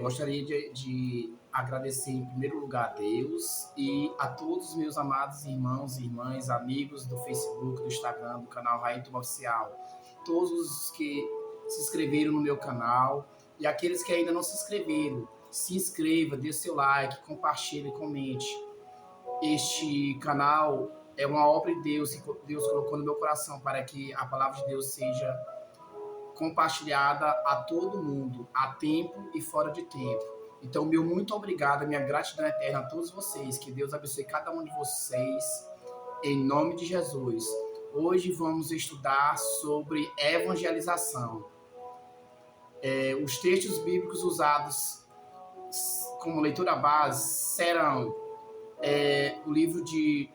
Gostaria de agradecer em primeiro lugar a Deus e a todos os meus amados irmãos e irmãs, amigos do Facebook, do Instagram, do canal Raíto Oficial, todos os que se inscreveram no meu canal e aqueles que ainda não se inscreveram, se inscreva, dê seu like, compartilhe, comente. Este canal é uma obra de Deus que Deus colocou no meu coração para que a palavra de Deus seja compartilhada a todo mundo, a tempo e fora de tempo. Então, meu muito obrigado, minha gratidão eterna a todos vocês. Que Deus abençoe cada um de vocês, em nome de Jesus. Hoje vamos estudar sobre evangelização. Os textos bíblicos usados como leitura base serão o livro de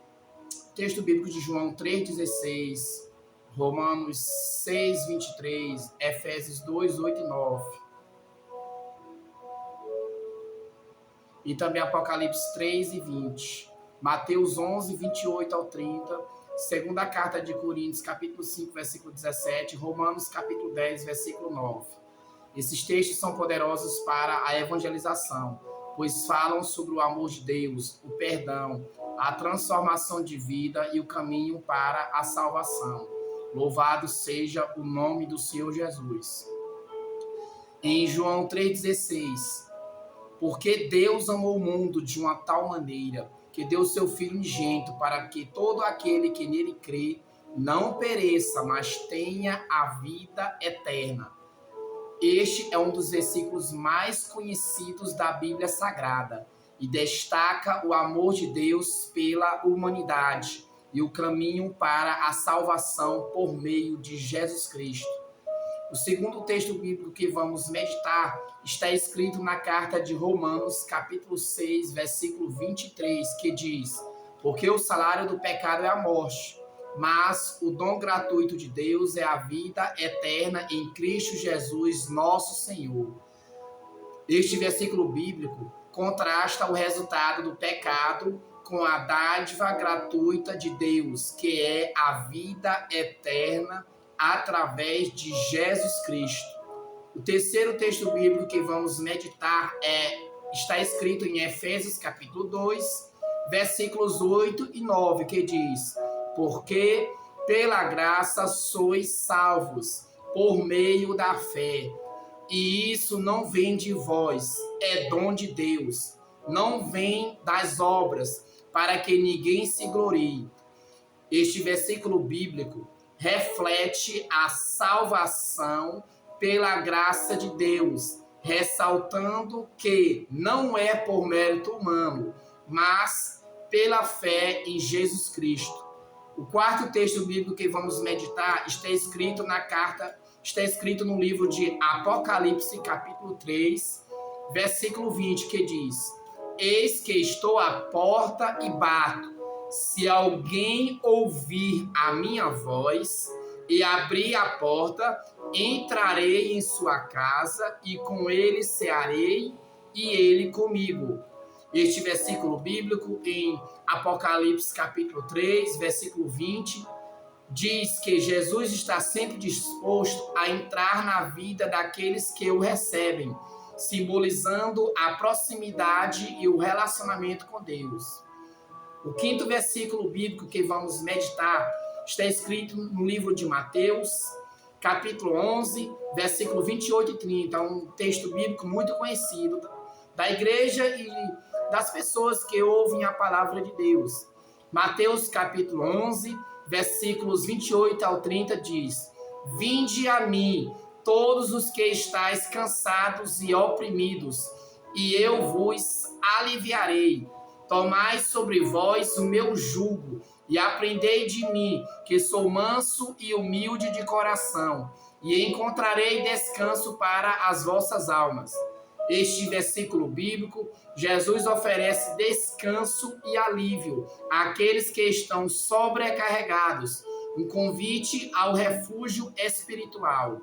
texto bíblico de João 3,16, Romanos 6, 23, Efésios 2, 8 e 9. E também Apocalipse 3 e 20. Mateus 11, 28 ao 30. Segunda carta de Coríntios, capítulo 5, versículo 17. Romanos, capítulo 10, versículo 9. Esses textos são poderosos para a evangelização, pois falam sobre o amor de Deus, o perdão, a transformação de vida e o caminho para a salvação. Louvado seja o nome do Senhor Jesus. Em João 3,16, porque Deus amou o mundo de uma tal maneira que deu seu Filho unigênito para que todo aquele que nele crê não pereça, mas tenha a vida eterna. Este é um dos versículos mais conhecidos da Bíblia Sagrada e destaca o amor de Deus pela humanidade e o caminho para a salvação por meio de Jesus Cristo. O segundo texto bíblico que vamos meditar está escrito na carta de Romanos, capítulo 6, versículo 23, que diz: porque o salário do pecado é a morte, mas o dom gratuito de Deus é a vida eterna em Cristo Jesus, nosso Senhor. Este versículo bíblico contrasta o resultado do pecado com a dádiva gratuita de Deus, que é a vida eterna através de Jesus Cristo. O terceiro texto bíblico que vamos meditar está escrito em Efésios capítulo 2, versículos 8 e 9, que diz: porque pela graça sois salvos, por meio da fé. E isso não vem de vós, é dom de Deus. Não vem das obras, para que ninguém se glorie. Este versículo bíblico reflete a salvação pela graça de Deus, ressaltando que não é por mérito humano, mas pela fé em Jesus Cristo. O quarto texto bíblico que vamos meditar está escrito no livro de Apocalipse, capítulo 3, versículo 20, que diz: eis que estou à porta e bato. Se alguém ouvir a minha voz e abrir a porta, entrarei em sua casa e com ele cearei e ele comigo. Este versículo bíblico em Apocalipse capítulo 3, versículo 20, diz que Jesus está sempre disposto a entrar na vida daqueles que o recebem, simbolizando a proximidade e o relacionamento com Deus. O quinto versículo bíblico que vamos meditar está escrito no livro de Mateus, capítulo 11, versículo 28 e 30. É um texto bíblico muito conhecido da igreja e das pessoas que ouvem a palavra de Deus. Mateus, capítulo 11, versículos 28 ao 30 diz: vinde a mim, todos os que estáis cansados e oprimidos, e eu vos aliviarei. Tomai sobre vós o meu jugo, e aprendei de mim, que sou manso e humilde de coração, e encontrarei descanso para as vossas almas. Este versículo bíblico, Jesus oferece descanso e alívio àqueles que estão sobrecarregados, um convite ao refúgio espiritual.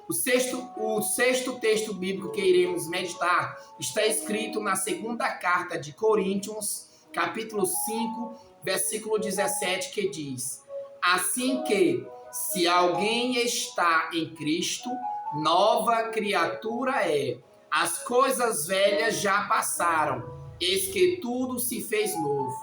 O sexto texto bíblico que iremos meditar está escrito na segunda carta de Coríntios, capítulo 5, versículo 17, que diz: assim que, se alguém está em Cristo, nova criatura é. As coisas velhas já passaram, eis que tudo se fez novo.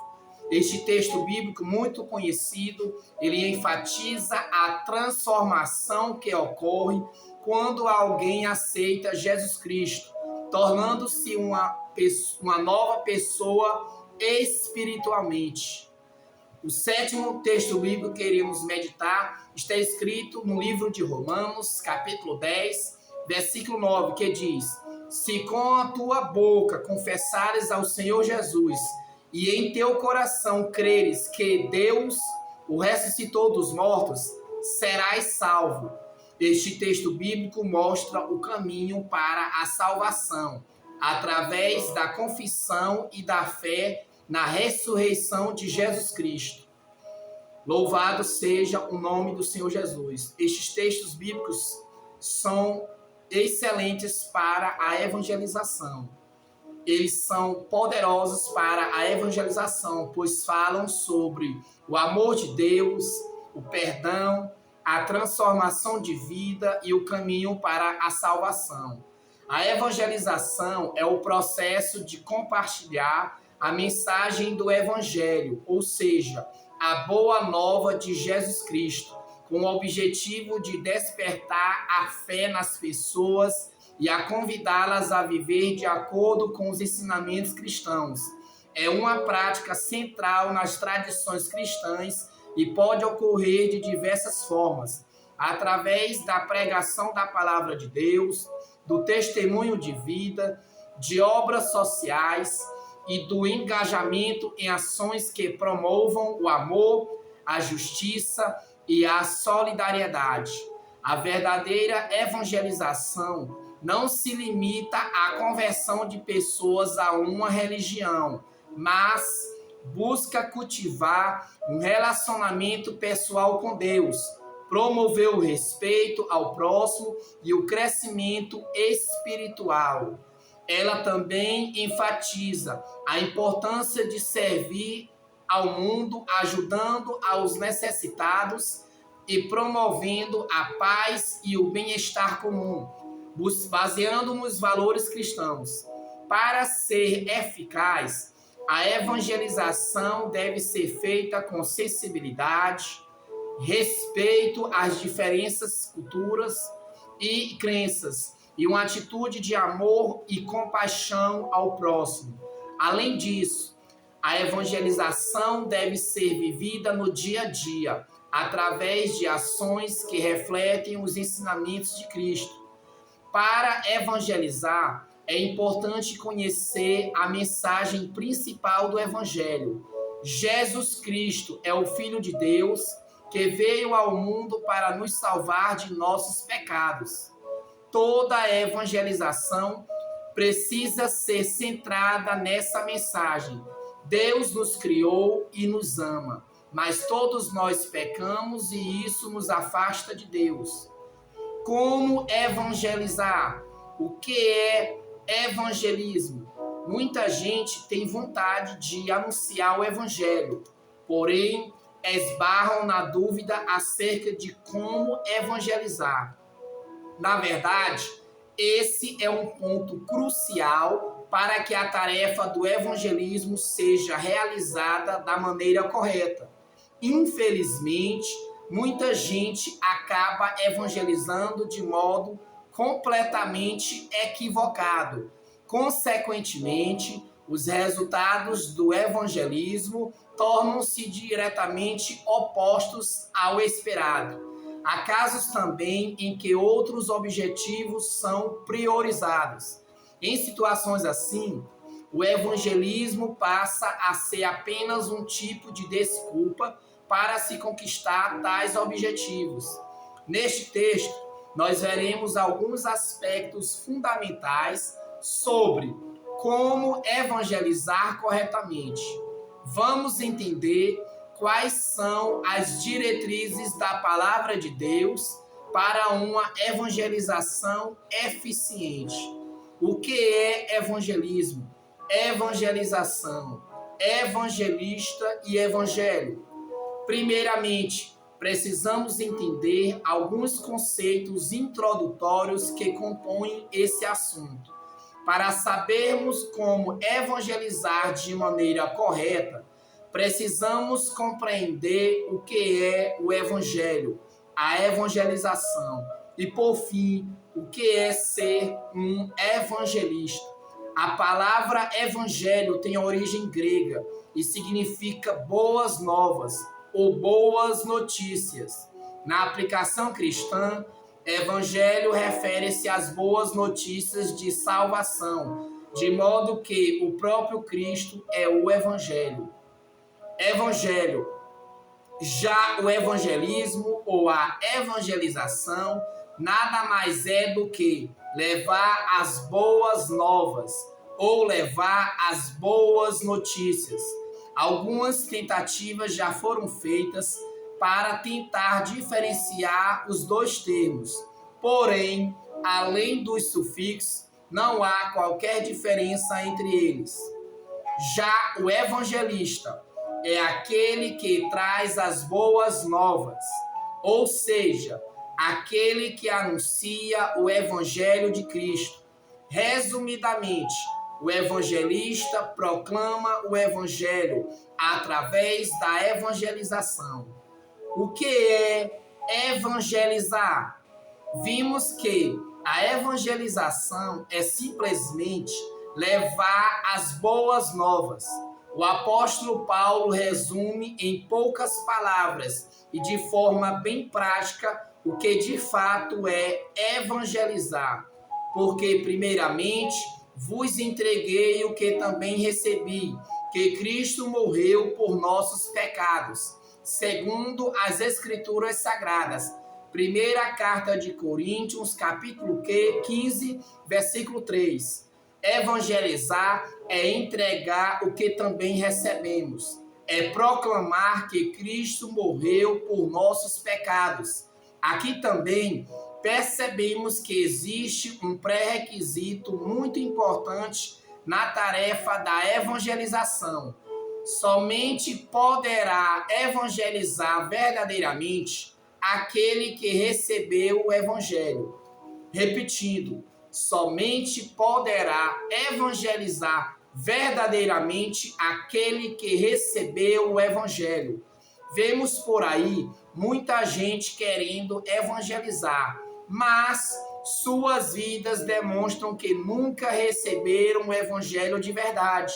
Este texto bíblico muito conhecido, ele enfatiza a transformação que ocorre quando alguém aceita Jesus Cristo, tornando-se uma nova pessoa espiritualmente. O sétimo texto bíblico que iremos meditar está escrito no livro de Romanos, capítulo 10, versículo 9, que diz: se com a tua boca confessares ao Senhor Jesus e em teu coração creres que Deus o ressuscitou dos mortos, serás salvo. Este texto bíblico mostra o caminho para a salvação, através da confissão e da fé na ressurreição de Jesus Cristo. Louvado seja o nome do Senhor Jesus. Estes textos bíblicos são excelentes para a evangelização. Eles são poderosos para a evangelização, pois falam sobre o amor de Deus, o perdão, a transformação de vida e o caminho para a salvação. A evangelização é o processo de compartilhar a mensagem do Evangelho, ou seja, a boa nova de Jesus Cristo, com o objetivo de despertar a fé nas pessoas e a convidá-las a viver de acordo com os ensinamentos cristãos. É uma prática central nas tradições cristãs e pode ocorrer de diversas formas, através da pregação da palavra de Deus, do testemunho de vida, de obras sociais e do engajamento em ações que promovam o amor, a justiça e a solidariedade. A verdadeira evangelização não se limita à conversão de pessoas a uma religião, mas busca cultivar um relacionamento pessoal com Deus, promover o respeito ao próximo e o crescimento espiritual. Ela também enfatiza a importância de servir ao mundo, ajudando aos necessitados e promovendo a paz e o bem-estar comum, baseando nos valores cristãos. Para ser eficaz, a evangelização deve ser feita com sensibilidade, respeito às diferenças culturas e crenças, e uma atitude de amor e compaixão ao próximo. Além disso, a evangelização deve ser vivida no dia a dia, através de ações que refletem os ensinamentos de Cristo. Para evangelizar, é importante conhecer a mensagem principal do Evangelho. Jesus Cristo é o Filho de Deus, que veio ao mundo para nos salvar de nossos pecados. Toda a evangelização precisa ser centrada nessa mensagem. Deus nos criou e nos ama, mas todos nós pecamos e isso nos afasta de Deus. Como evangelizar? O que é evangelismo? Muita gente tem vontade de anunciar o evangelho, porém esbarram na dúvida acerca de como evangelizar. Na verdade, esse é um ponto crucial para que a tarefa do evangelismo seja realizada da maneira correta. Infelizmente, muita gente acaba evangelizando de modo completamente equivocado. Consequentemente, os resultados do evangelismo tornam-se diretamente opostos ao esperado. Há casos também em que outros objetivos são priorizados. Em situações assim, o evangelismo passa a ser apenas um tipo de desculpa para se conquistar tais objetivos. Neste texto, nós veremos alguns aspectos fundamentais sobre como evangelizar corretamente. Vamos entender quais são as diretrizes da palavra de Deus para uma evangelização eficiente. O que é evangelismo? Evangelização, evangelista e evangelho. Primeiramente, precisamos entender alguns conceitos introdutórios que compõem esse assunto. Para sabermos como evangelizar de maneira correta, precisamos compreender o que é o evangelho, a evangelização e, por fim, o que é ser um evangelista. A palavra evangelho tem origem grega e significa boas novas ou boas notícias. Na aplicação cristã, evangelho refere-se às boas notícias de salvação, de modo que o próprio Cristo é o evangelho. Evangelho. Já o evangelismo ou a evangelização nada mais é do que levar as boas novas ou levar as boas notícias. Algumas tentativas já foram feitas para tentar diferenciar os dois termos. Porém, além dos sufixos, não há qualquer diferença entre eles. Já o evangelista é aquele que traz as boas novas, ou seja, aquele que anuncia o evangelho de Cristo. Resumidamente, o evangelista proclama o evangelho através da evangelização. O que é evangelizar? Vimos que a evangelização é simplesmente levar as boas novas. O apóstolo Paulo resume em poucas palavras e de forma bem prática o que de fato é evangelizar. Porque, primeiramente, vos entreguei o que também recebi, que Cristo morreu por nossos pecados, segundo as Escrituras Sagradas. Primeira carta de Coríntios, capítulo 15, versículo 3. Evangelizar é entregar o que também recebemos. É proclamar que Cristo morreu por nossos pecados. Aqui também percebemos que existe um pré-requisito muito importante na tarefa da evangelização. Somente poderá evangelizar verdadeiramente aquele que recebeu o evangelho. Repetindo, somente poderá evangelizar verdadeiramente aquele que recebeu o evangelho. Vemos por aí muita gente querendo evangelizar, mas suas vidas demonstram que nunca receberam o evangelho de verdade.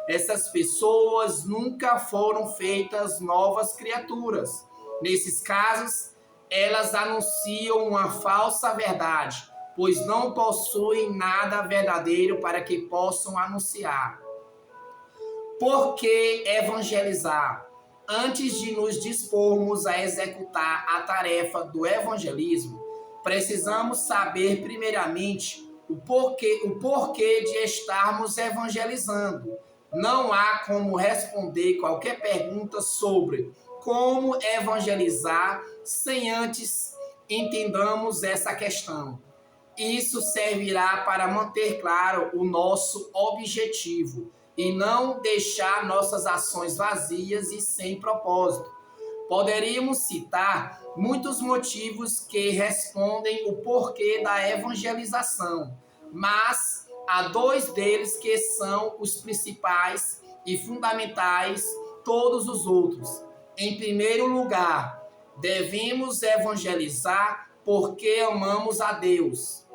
Essas pessoas nunca foram feitas novas criaturas. Nesses casos, elas anunciam uma falsa verdade, pois não possuem nada verdadeiro para que possam anunciar. Por que evangelizar? Antes de nos dispormos a executar a tarefa do evangelismo, precisamos saber primeiramente o porquê de estarmos evangelizando. Não há como responder qualquer pergunta sobre como evangelizar sem antes entendamos essa questão. Isso servirá para manter claro o nosso objetivo e não deixar nossas ações vazias e sem propósito. Poderíamos citar muitos motivos que respondem o porquê da evangelização, mas há dois deles que são os principais e fundamentais, todos os outros. Em primeiro lugar, devemos evangelizar porque amamos a Deus.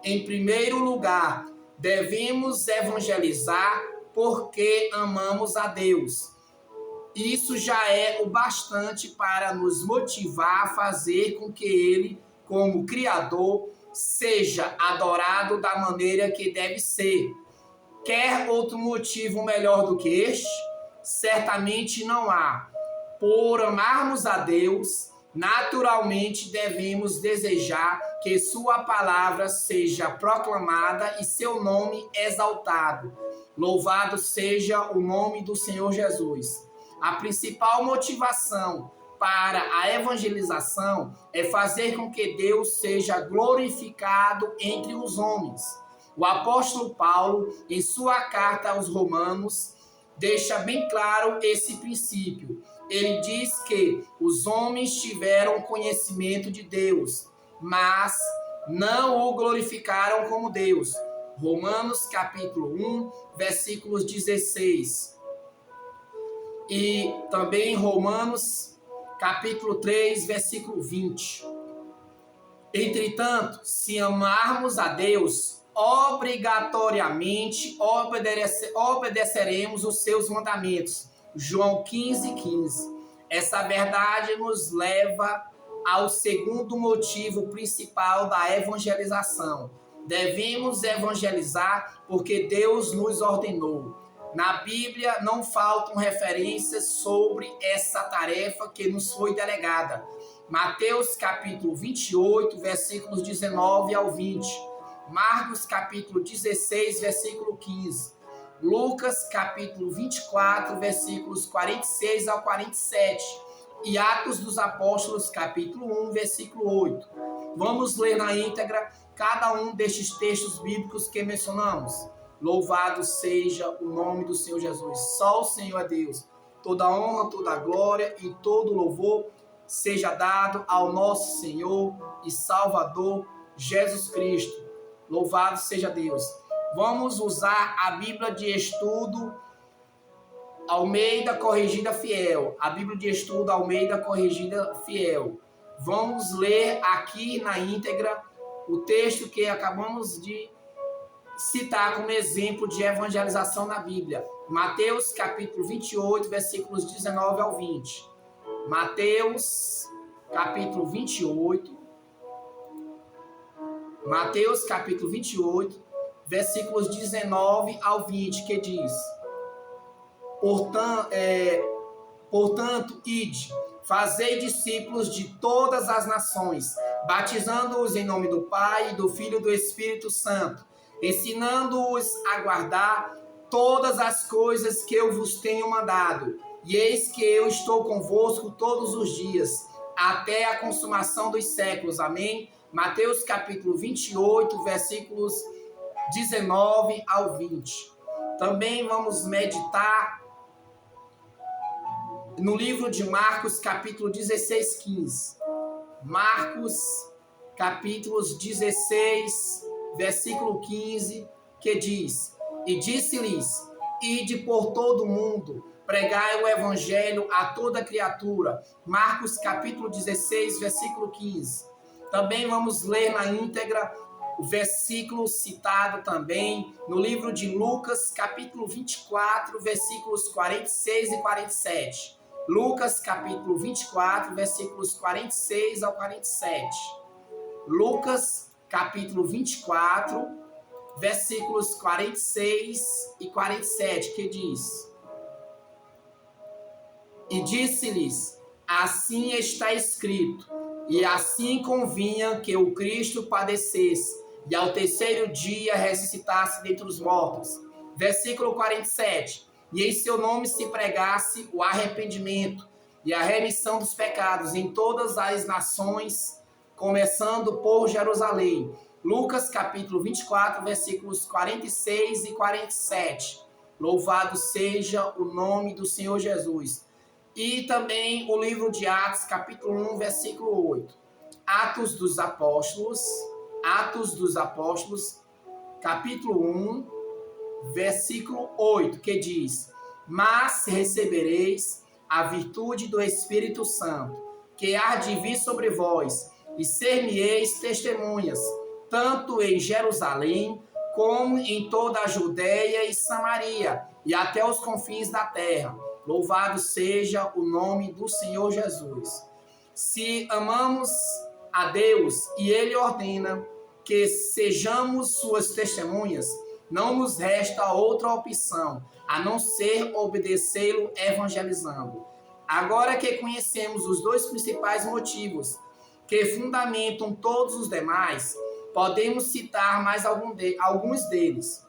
Em primeiro lugar, devemos evangelizar porque amamos a Deus. Isso já é o bastante para nos motivar a fazer com que Ele, como Criador, seja adorado da maneira que deve ser. Quer outro motivo melhor do que este? Certamente não há. Por amarmos a Deus, naturalmente devemos desejar que sua palavra seja proclamada e seu nome exaltado. Louvado seja o nome do Senhor Jesus. A principal motivação para a evangelização é fazer com que Deus seja glorificado entre os homens. O apóstolo Paulo, em sua carta aos Romanos, deixa bem claro esse princípio. Ele diz que os homens tiveram conhecimento de Deus, mas não o glorificaram como Deus. Romanos capítulo 1, versículos 16. E também Romanos capítulo 3, versículo 20. Entretanto, se amarmos a Deus, obrigatoriamente obedeceremos os seus mandamentos. João 15, 15. Essa verdade nos leva ao segundo motivo principal da evangelização. Devemos evangelizar porque Deus nos ordenou. Na Bíblia não faltam referências sobre essa tarefa que nos foi delegada. Mateus capítulo 28, versículos 19 ao 20. Marcos capítulo 16, versículo 15. Lucas capítulo 24, versículos 46 ao 47. E Atos dos Apóstolos capítulo 1, versículo 8. Vamos ler na íntegra cada um destes textos bíblicos que mencionamos. Louvado seja o nome do Senhor Jesus. Só o Senhor é Deus. Toda honra, toda glória e todo louvor seja dado ao nosso Senhor e Salvador Jesus Cristo. Louvado seja Deus. Vamos usar a Bíblia de Estudo Almeida Corrigida Fiel. A Bíblia de Estudo Almeida Corrigida Fiel. Vamos ler aqui na íntegra o texto que acabamos de citar como exemplo de evangelização na Bíblia. Mateus capítulo 28, versículos 19 ao 20. Mateus capítulo 28, versículos 19 ao 20, que diz: Portanto, ide, fazei discípulos de todas as nações, batizando-os em nome do Pai, do Filho e do Espírito Santo, ensinando-os a guardar todas as coisas que eu vos tenho mandado. E eis que eu estou convosco todos os dias, até a consumação dos séculos. Amém? Mateus capítulo 28, versículos 19 ao 20. Também vamos meditar no livro de Marcos, capítulo 16, 15. Marcos, capítulos 16, versículo 15, que diz: E disse-lhes, ide por todo o mundo, pregai o evangelho a toda criatura. Marcos capítulo 16, versículo 15. Também vamos ler na íntegra o versículo citado também no livro de Lucas, capítulo 24, versículos 46 e 47. Lucas capítulo 24, versículos 46 ao 47. Lucas capítulo 24, versículos 46 e 47, que diz: E disse-lhes, assim está escrito, e assim convinha que o Cristo padecesse, e ao terceiro dia ressuscitasse dentre os mortos. Versículo 47, e em seu nome se pregasse o arrependimento e a remissão dos pecados em todas as nações, começando por Jerusalém. Lucas capítulo 24, versículos 46 e 47. Louvado seja o nome do Senhor Jesus. E também o livro de Atos, capítulo 1, versículo 8. Atos dos Apóstolos, capítulo 1, versículo 8, que diz: Mas recebereis a virtude do Espírito Santo, que há de vir sobre vós, e ser-me-eis testemunhas, tanto em Jerusalém, como em toda a Judéia e Samaria, e até os confins da terra. Louvado seja o nome do Senhor Jesus. Se amamos a Deus e Ele ordena que sejamos suas testemunhas, não nos resta outra opção a não ser obedecê-lo evangelizando. Agora que conhecemos os dois principais motivos que fundamentam todos os demais, podemos citar mais alguns deles.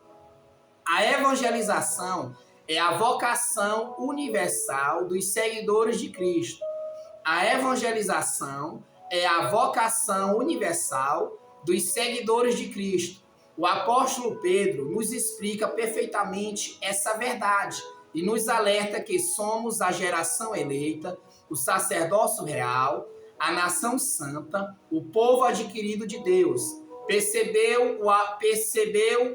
A evangelização é a vocação universal dos seguidores de Cristo. A evangelização é a vocação universal dos seguidores de Cristo. O apóstolo Pedro nos explica perfeitamente essa verdade e nos alerta que somos a geração eleita, o sacerdócio real, a nação santa, o povo adquirido de Deus. percebeu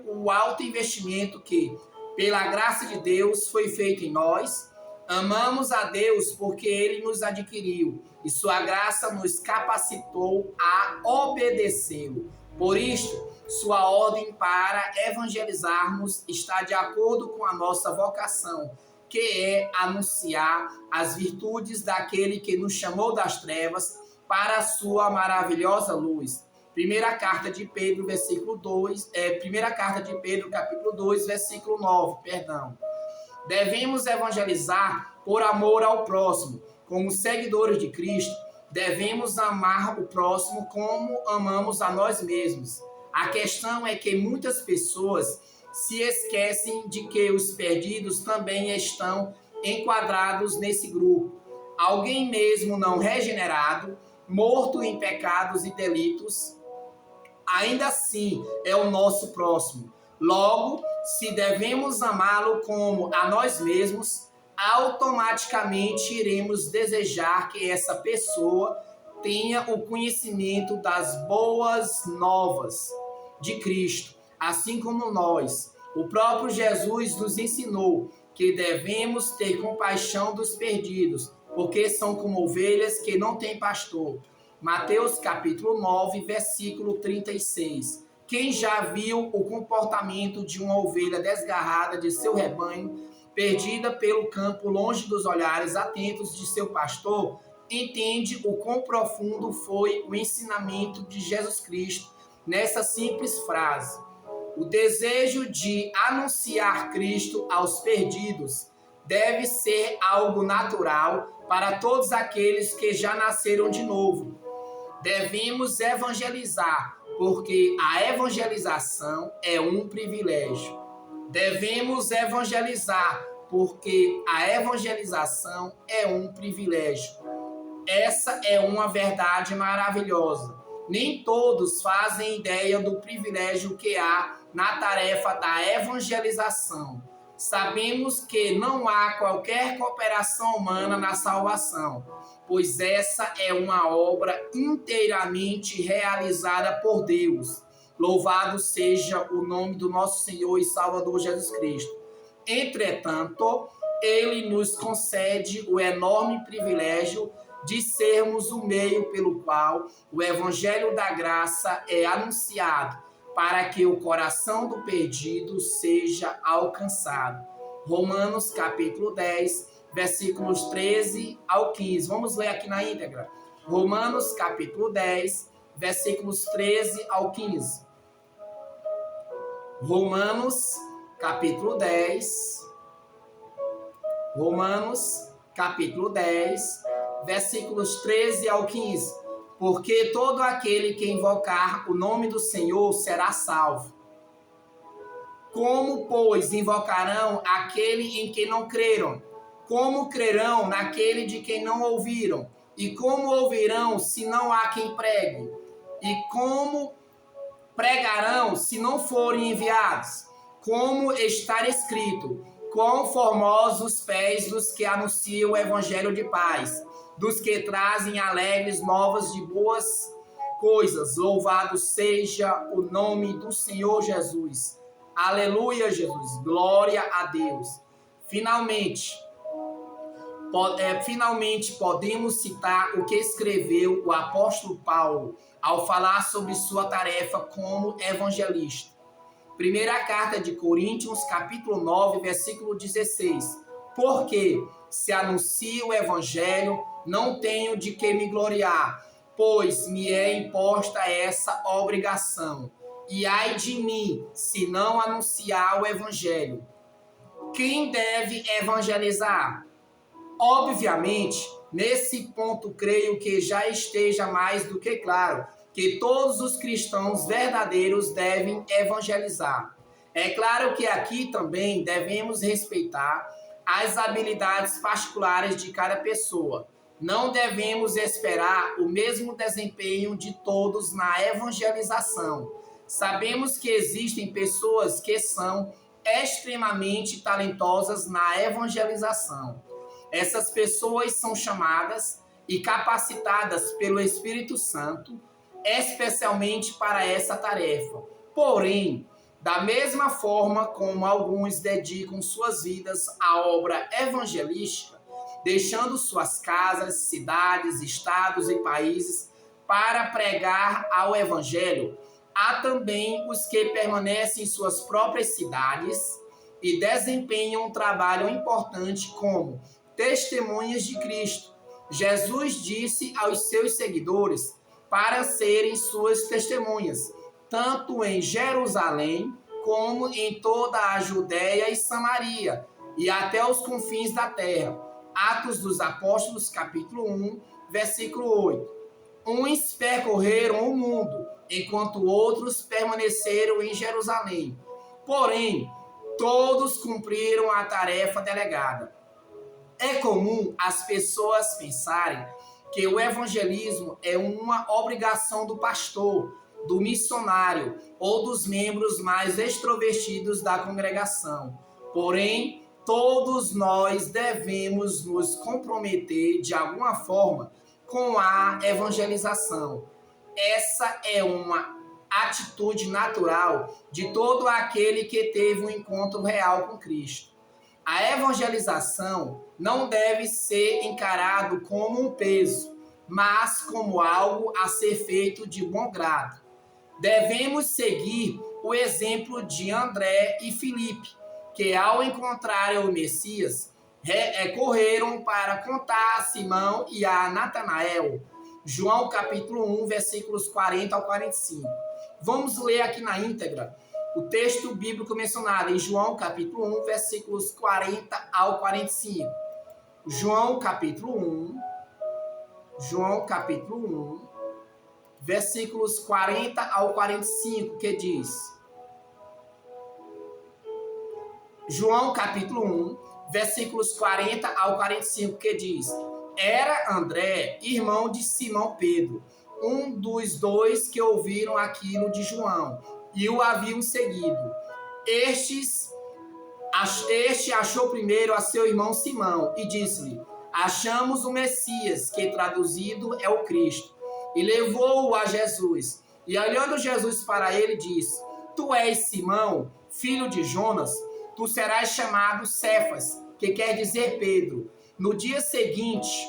o alto investimento que, pela graça de Deus, foi feito em nós. Amamos a Deus porque Ele nos adquiriu e sua graça nos capacitou a obedecê-lo. Por isto, sua ordem para evangelizarmos está de acordo com a nossa vocação, que é anunciar as virtudes daquele que nos chamou das trevas para a sua maravilhosa luz. Primeira carta de Pedro, capítulo 2, versículo 9, perdão. Devemos evangelizar por amor ao próximo. Como seguidores de Cristo, devemos amar o próximo como amamos a nós mesmos. A questão é que muitas pessoas se esquecem de que os perdidos também estão enquadrados nesse grupo. Alguém mesmo não regenerado, morto em pecados e delitos, ainda assim é o nosso próximo. Logo, se devemos amá-lo como a nós mesmos, automaticamente iremos desejar que essa pessoa tenha o conhecimento das boas novas de Cristo, assim como nós. O próprio Jesus nos ensinou que devemos ter compaixão dos perdidos, porque são como ovelhas que não têm pastor. Mateus capítulo 9, versículo 36. Quem já viu o comportamento de uma ovelha desgarrada de seu rebanho, perdida pelo campo longe dos olhares atentos de seu pastor, entende o quão profundo foi o ensinamento de Jesus Cristo nessa simples frase. O desejo de anunciar Cristo aos perdidos deve ser algo natural para todos aqueles que já nasceram de novo. Devemos evangelizar, porque a evangelização é um privilégio. Devemos evangelizar, porque a evangelização é um privilégio. Essa é uma verdade maravilhosa. Nem todos fazem ideia do privilégio que há na tarefa da evangelização. Sabemos que não há qualquer cooperação humana na salvação, pois essa é uma obra inteiramente realizada por Deus. Louvado seja o nome do nosso Senhor e Salvador Jesus Cristo. Entretanto, Ele nos concede o enorme privilégio de sermos o meio pelo qual o Evangelho da Graça é anunciado, para que o coração do perdido seja alcançado. Romanos capítulo 10, versículos 13 ao 15. Vamos ler aqui na íntegra. Romanos capítulo 10, versículos 13 ao 15. Romanos capítulo 10. Romanos capítulo 10, versículos 13 ao 15. Porque todo aquele que invocar o nome do Senhor será salvo. Como, pois, invocarão aquele em quem não creram? Como crerão naquele de quem não ouviram? E como ouvirão se não há quem pregue? E como pregarão se não forem enviados? Como está escrito: quão formosos os pés dos que anunciam o evangelho de paz, dos que trazem alegres novas de boas coisas. Louvado seja o nome do Senhor Jesus. Aleluia, Jesus. Glória a Deus. Finalmente podemos citar o que escreveu o apóstolo Paulo ao falar sobre sua tarefa como evangelista. Primeira carta de Coríntios, capítulo 9, versículo 16. Porque se anuncio o evangelho, não tenho de que me gloriar, pois me é imposta essa obrigação. E ai de mim, se não anunciar o evangelho. Quem deve evangelizar? Obviamente, nesse ponto, creio que já esteja mais do que claro que todos os cristãos verdadeiros devem evangelizar. É claro que aqui também devemos respeitar as habilidades particulares de cada pessoa. Não devemos esperar o mesmo desempenho de todos na evangelização. Sabemos que existem pessoas que são extremamente talentosas na evangelização. Essas pessoas são chamadas e capacitadas pelo Espírito Santo especialmente para essa tarefa. Porém, da mesma forma como alguns dedicam suas vidas à obra evangelística, deixando suas casas, cidades, estados e países para pregar ao evangelho, há também os que permanecem em suas próprias cidades e desempenham um trabalho importante como testemunhas de Cristo. Jesus disse aos seus seguidores para serem suas testemunhas, tanto em Jerusalém como em toda a Judéia e Samaria, e até os confins da terra. Atos dos Apóstolos, capítulo 1, versículo 8. Uns percorreram o mundo, enquanto outros permaneceram em Jerusalém. Porém, todos cumpriram a tarefa delegada. É comum as pessoas pensarem que o evangelismo é uma obrigação do pastor, do missionário ou dos membros mais extrovertidos da congregação. Porém, todos nós devemos nos comprometer de alguma forma com a evangelização. Essa é uma atitude natural de todo aquele que teve um encontro real com Cristo. A evangelização não deve ser encarado como um peso, mas como algo a ser feito de bom grado. Devemos seguir o exemplo de André e Filipe, que ao encontrarem o Messias, correram para contar a Simão e a Natanael. João capítulo 1, versículos 40 ao 45. Vamos ler aqui na íntegra o texto bíblico mencionado em João capítulo 1, versículos 40 ao 45. João capítulo 1, versículos 40 ao 45, que diz... João capítulo 1, versículos 40 ao 45, que diz: Era André, irmão de Simão Pedro, um dos dois que ouviram aquilo de João e o haviam seguido. Este achou primeiro a seu irmão Simão e disse-lhe: Achamos o Messias, que traduzido é o Cristo. E levou-o a Jesus. E olhando Jesus para ele, disse: Tu és Simão, filho de Jonas, tu serás chamado Cefas, que quer dizer Pedro. No dia seguinte,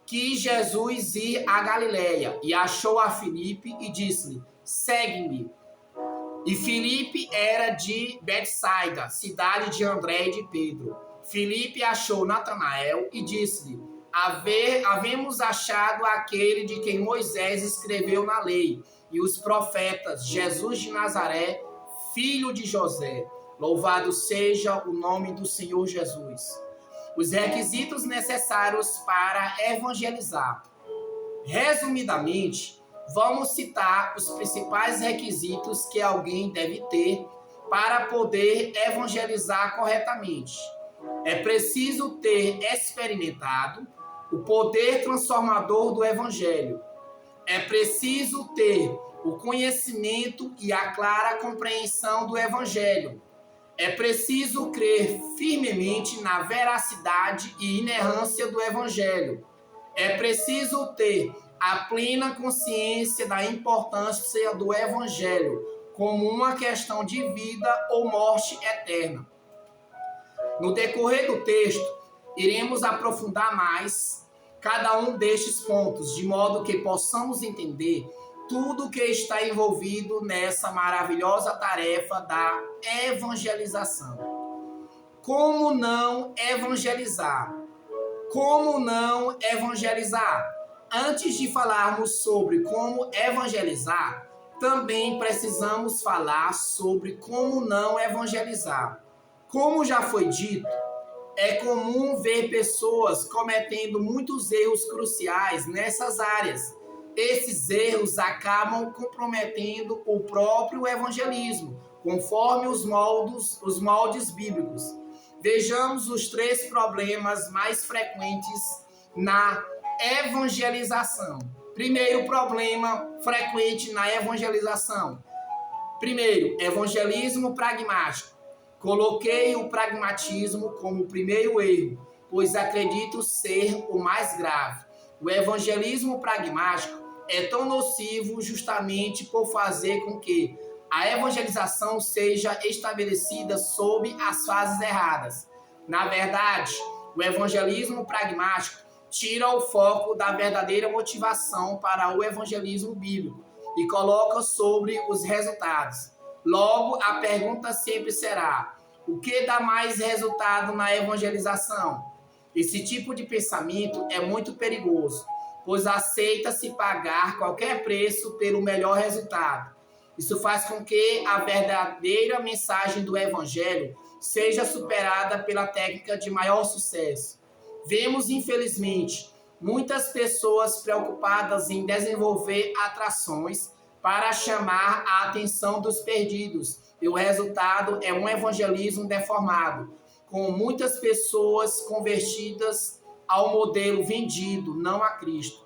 quis Jesus ir a Galiléia, e achou a Filipe e disse-lhe: Segue-me. E Filipe era de Betsaida, cidade de André e de Pedro. Filipe achou Natanael e disse-lhe: Havemos achado aquele de quem Moisés escreveu na lei e os profetas, Jesus de Nazaré, filho de José. Louvado seja o nome do Senhor Jesus. Os requisitos necessários para evangelizar. Resumidamente, vamos citar os principais requisitos que alguém deve ter para poder evangelizar corretamente. É preciso ter experimentado o poder transformador do Evangelho. É preciso ter o conhecimento e a clara compreensão do Evangelho. É preciso crer firmemente na veracidade e inerrância do Evangelho. É preciso ter a plena consciência da importância do Evangelho como uma questão de vida ou morte eterna. No decorrer do texto, iremos aprofundar mais cada um destes pontos, de modo que possamos entender tudo que está envolvido nessa maravilhosa tarefa da evangelização. Como não evangelizar? Como não evangelizar? Antes de falarmos sobre como evangelizar, também precisamos falar sobre como não evangelizar. Como já foi dito, é comum ver pessoas cometendo muitos erros cruciais nessas áreas. Esses erros acabam comprometendo o próprio evangelismo, conforme os moldes bíblicos. Vejamos os 3 problemas mais frequentes na evangelização. Primeiro problema frequente na evangelização. Primeiro, evangelismo pragmático. Coloquei o pragmatismo como o primeiro erro, pois acredito ser o mais grave. O evangelismo pragmático é tão nocivo justamente por fazer com que a evangelização seja estabelecida sob as fases erradas. Na verdade, o evangelismo pragmático tira o foco da verdadeira motivação para o evangelismo bíblico e coloca sobre os resultados. Logo, a pergunta sempre será: o que dá mais resultado na evangelização? Esse tipo de pensamento é muito perigoso, pois aceita-se pagar qualquer preço pelo melhor resultado. Isso faz com que a verdadeira mensagem do evangelho seja superada pela técnica de maior sucesso. Vemos, infelizmente, muitas pessoas preocupadas em desenvolver atrações para chamar a atenção dos perdidos, e o resultado é um evangelismo deformado, com muitas pessoas convertidas ao modelo vendido, não a Cristo.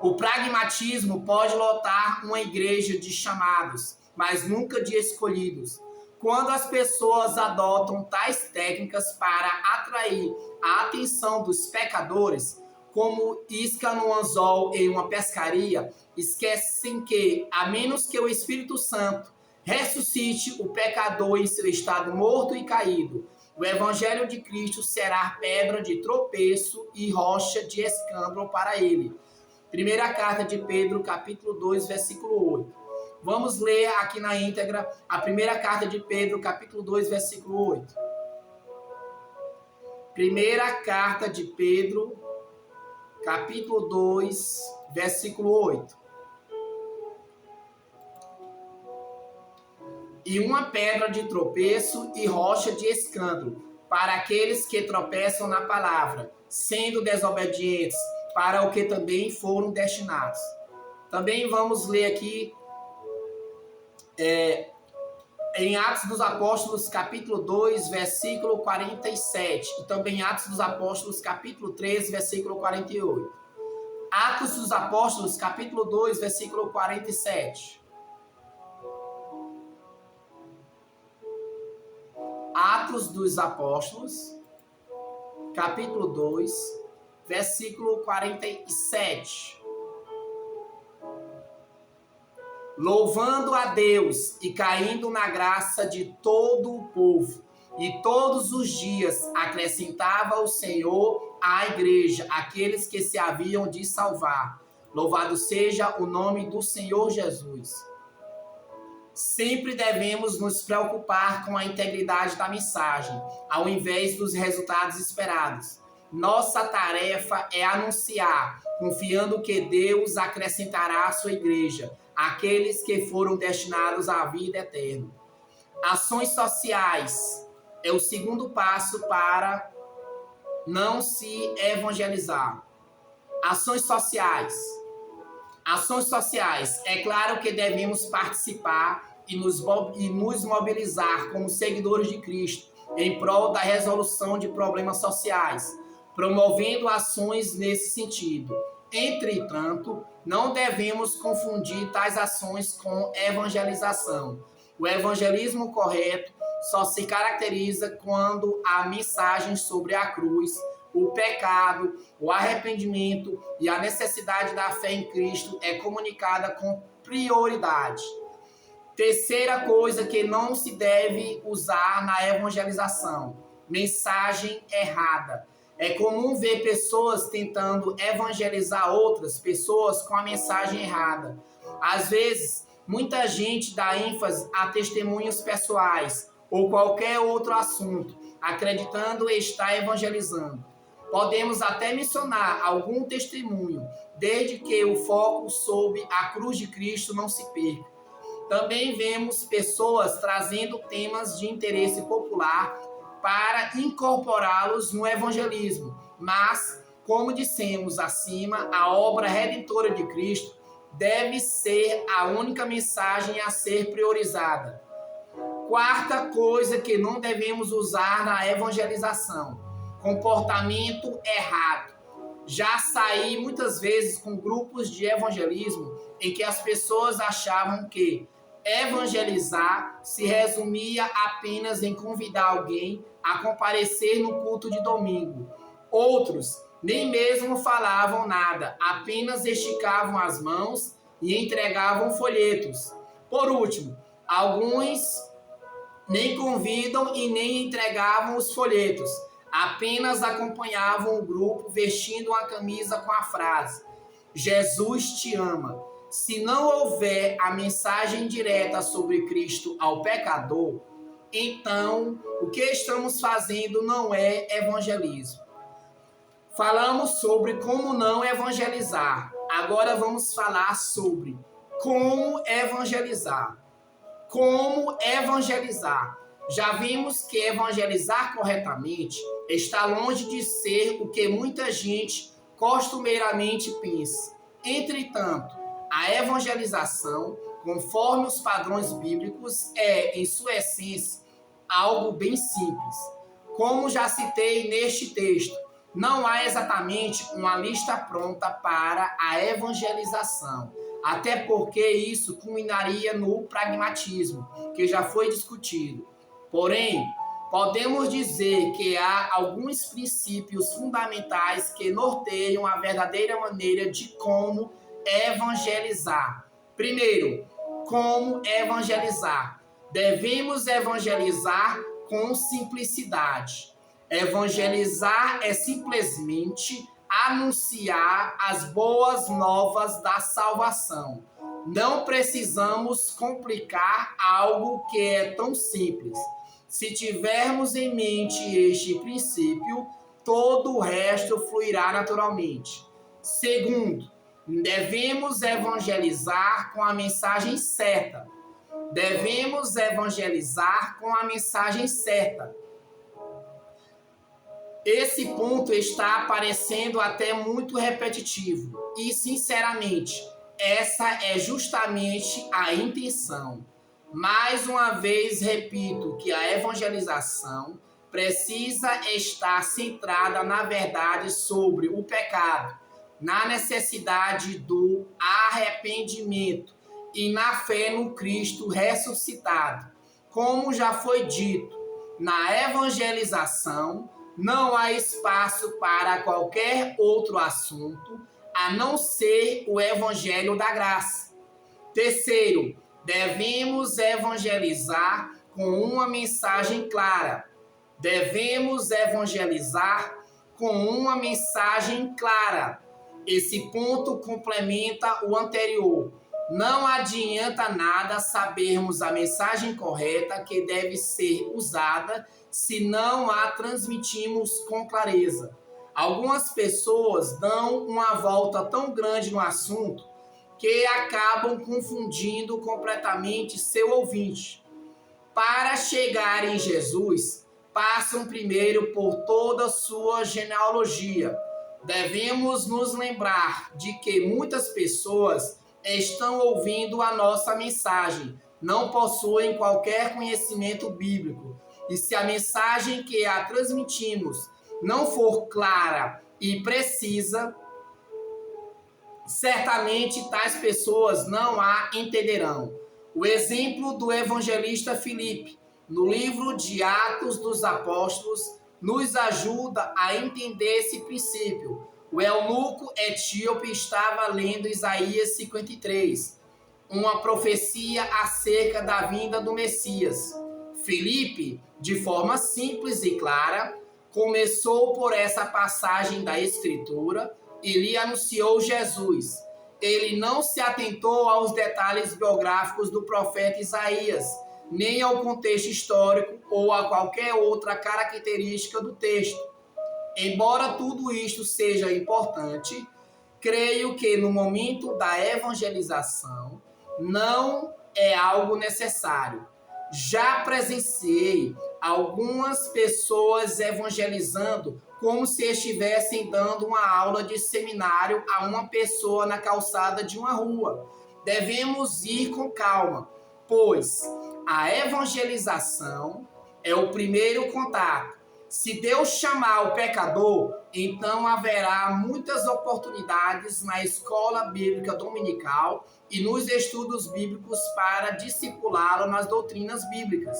O pragmatismo pode lotar uma igreja de chamados, mas nunca de escolhidos. Quando as pessoas adotam tais técnicas para atrair a atenção dos pecadores, como isca no anzol em uma pescaria, esquecem que, a menos que o Espírito Santo ressuscite o pecador em seu estado morto e caído, o Evangelho de Cristo será pedra de tropeço e rocha de escândalo para ele. Primeira carta de Pedro, capítulo 2, versículo 8. Vamos ler aqui na íntegra a primeira carta de Pedro, capítulo 2, versículo 8. Primeira carta de Pedro, capítulo 2, versículo 8. E uma pedra de tropeço e rocha de escândalo para aqueles que tropeçam na palavra, sendo desobedientes, para o que também foram destinados. Também vamos ler aqui em Atos dos Apóstolos, capítulo 2, versículo 47. E também Atos dos Apóstolos, capítulo 3, versículo 48. Atos dos Apóstolos, capítulo 2, versículo 47. Atos dos Apóstolos, capítulo 2, versículo 47. Louvando a Deus e caindo na graça de todo o povo, e todos os dias acrescentava o Senhor à igreja aqueles que se haviam de salvar. Louvado seja o nome do Senhor Jesus. Sempre devemos nos preocupar com a integridade da mensagem, ao invés dos resultados esperados. Nossa tarefa é anunciar, confiando que Deus acrescentará à sua igreja aqueles que foram destinados à vida eterna. Ações sociais é o segundo passo para não se evangelizar. Ações sociais. Ações sociais. É claro que devemos participar e nos mobilizar como seguidores de Cristo em prol da resolução de problemas sociais, promovendo ações nesse sentido. Entretanto, não devemos confundir tais ações com evangelização. O evangelismo correto só se caracteriza quando a mensagem sobre a cruz, o pecado, o arrependimento e a necessidade da fé em Cristo é comunicada com prioridade. Terceira coisa que não se deve usar na evangelização: mensagem errada. É comum ver pessoas tentando evangelizar outras pessoas com a mensagem errada. Às vezes, muita gente dá ênfase a testemunhos pessoais ou qualquer outro assunto, acreditando estar evangelizando. Podemos até mencionar algum testemunho, desde que o foco sobre a cruz de Cristo não se perca. Também vemos pessoas trazendo temas de interesse popular para incorporá-los no evangelismo. Mas, como dissemos acima, a obra redentora de Cristo deve ser a única mensagem a ser priorizada. Quarta coisa que não devemos usar na evangelização: comportamento errado. Já saí muitas vezes com grupos de evangelismo em que as pessoas achavam que evangelizar se resumia apenas em convidar alguém a comparecer no culto de domingo. Outros nem mesmo falavam nada, apenas esticavam as mãos e entregavam folhetos. Por último, alguns nem convidam e nem entregavam os folhetos, apenas acompanhavam o grupo vestindo uma camisa com a frase: Jesus te ama. Se não houver a mensagem direta sobre Cristo ao pecador, então o que estamos fazendo não é evangelismo. Falamos sobre como não evangelizar. Agora vamos falar sobre como evangelizar. Como evangelizar. Já vimos que evangelizar corretamente está longe de ser o que muita gente costumeiramente pensa. Entretanto, a evangelização, conforme os padrões bíblicos, é, em sua essência, algo bem simples. Como já citei neste texto, não há exatamente uma lista pronta para a evangelização, até porque isso culminaria no pragmatismo, que já foi discutido. Porém, podemos dizer que há alguns princípios fundamentais que norteiam a verdadeira maneira de como evangelizar. Primeiro, como evangelizar? Devemos evangelizar com simplicidade. Evangelizar é simplesmente anunciar as boas novas da salvação. Não precisamos complicar algo que é tão simples. Se tivermos em mente este princípio, todo o resto fluirá naturalmente. Segundo, devemos evangelizar com a mensagem certa. Devemos evangelizar com a mensagem certa. Esse ponto está parecendo até muito repetitivo e, sinceramente, essa é justamente a intenção. Mais uma vez repito que a evangelização precisa estar centrada na verdade sobre o pecado, na necessidade do arrependimento e na fé no Cristo ressuscitado. Como já foi dito, na evangelização não há espaço para qualquer outro assunto a não ser o evangelho da graça. Terceiro, devemos evangelizar com uma mensagem clara. Devemos evangelizar com uma mensagem clara. Esse ponto complementa o anterior. Não adianta nada sabermos a mensagem correta que deve ser usada se não a transmitimos com clareza. Algumas pessoas dão uma volta tão grande no assunto que acabam confundindo completamente seu ouvinte. Para chegar em Jesus, passam primeiro por toda a sua genealogia. Devemos nos lembrar de que muitas pessoas estão ouvindo a nossa mensagem, não possuem qualquer conhecimento bíblico. E se a mensagem que a transmitimos não for clara e precisa, certamente tais pessoas não a entenderão. O exemplo do evangelista Filipe, no livro de Atos dos Apóstolos, nos ajuda a entender esse princípio. O eunuco etíope estava lendo Isaías 53, uma profecia acerca da vinda do Messias. Filipe, de forma simples e clara, começou por essa passagem da Escritura e lhe anunciou Jesus. Ele não se atentou aos detalhes biográficos do profeta Isaías, nem ao contexto histórico ou a qualquer outra característica do texto. Embora tudo isto seja importante, creio que no momento da evangelização não é algo necessário. Já presenciei algumas pessoas evangelizando como se estivessem dando uma aula de seminário a uma pessoa na calçada de uma rua. Devemos ir com calma, pois a evangelização é o primeiro contato. Se Deus chamar o pecador, então haverá muitas oportunidades na escola bíblica dominical e nos estudos bíblicos para discipulá-lo nas doutrinas bíblicas.